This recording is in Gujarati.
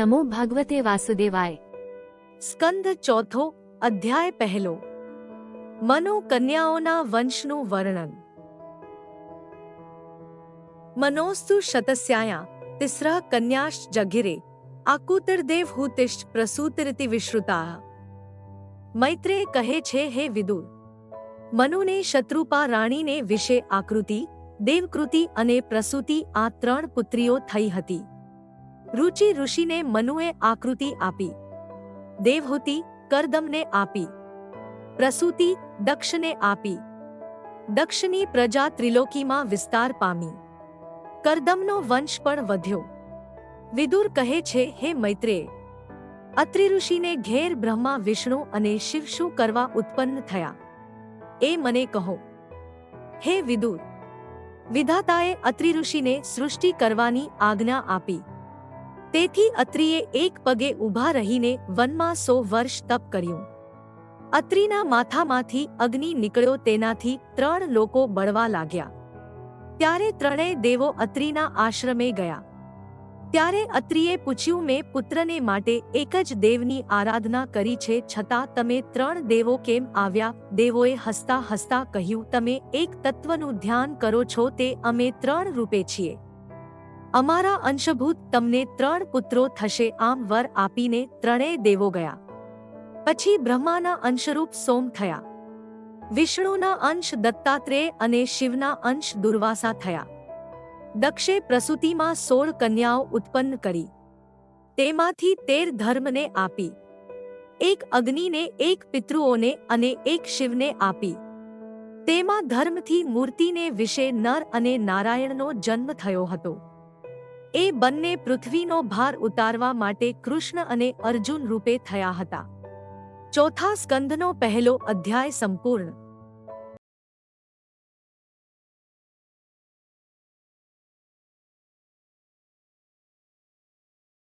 નમો ભગવતે વાસુદેવાય। સ્કંદ ચોથો અધ્યાય પહેલો। મનુ કન્યાઓના વંશનું વર્ણન। મનોસ્તુ શતસ્યાયા તિસ્રઃ કન્યાશ્ચ જગિરે આકુતિર્દેવ હુતિષ્ઠ પ્રસૂતિરિતિ વિશ્રુતાઃ। મૈત્રેય કહે છે, હે વિદુર, મનુને શત્રુપા રાણીને વિશે આકૃતિ, દેવકૃતિ અને પ્રસૂતિ આ 3 પુત્રીઓ થઈ હતી। રુચિ ઋષિને મનુએ આકૃતિ આપી, દેવહૂતિ કરદમને આપી, પ્રસૂતિ દક્ષને આપી। દક્ષની પ્રજા ત્રિલોકીમાં વિસ્તાર પામી, કરદમનો વંશ પણ વધ્યો। વિદુર કહે છે, હે મૈત્રેય, અત્રિ ઋષિને ઘેર બ્રહ્મા વિષ્ણુ અને શિવ શું કરવા ઉત્પન્ન થયા એ મને કહો। હે વિદુર, વિધાતાએ અત્રિ ઋષિને સૃષ્ટિ કરવાની આજ્ઞા આપી, તેથી અત્રિએ એક પગે ઊભા રહીને વનમાં 100 વર્ષ તપ કર્યું। અત્રિના માથામાંથી અગ્નિ નીકળ્યો, તેનાથી 3 લોકો બળવા લાગ્યા। ત્યારે 3 દેવો અત્રિના આશ્રમે ગયા। ત્યારે અત્રિએ પૂછ્યું, મેં પુત્રને માટે એક જ દેવની આરાધના કરી છે, છતાં તમે 3 દેવો કેમ આવ્યા? દેવોએ હસતા હસતા કહ્યું, તમે એક તત્વનું ધ્યાન કરો છો, તે અમે 3 રૂપે છીએ। અમારા અંશભૂત તમને 3 પુત્રો થશે। આમ વર આપીને 3 દેવો ગયા। પછી બ્રહ્માના અંશરૂપ સોમ થયા, વિષ્ણુના અંશ દત્તાત્રેય અને શિવના અંશ દુર્વાસા થયા। દક્ષે પ્રસૂતિમાં 16 કન્યાઓ ઉત્પન્ન કરી, તેમાંથી 13 ધર્મને આપી, એક અગ્નિને, એક પિતૃઓને અને એક શિવને આપી। તેમાં ધર્મથી મૂર્તિને વિશે નર અને નારાયણનો જન્મ થયો હતો। એ બંને પૃથ્વીનો ભાર ઉતારવા માટે કૃષ્ણ અને અર્જુન રૂપે થયા હતા। ચોથા સ્કંધનો પહેલો અધ્યાય સંપૂર્ણ।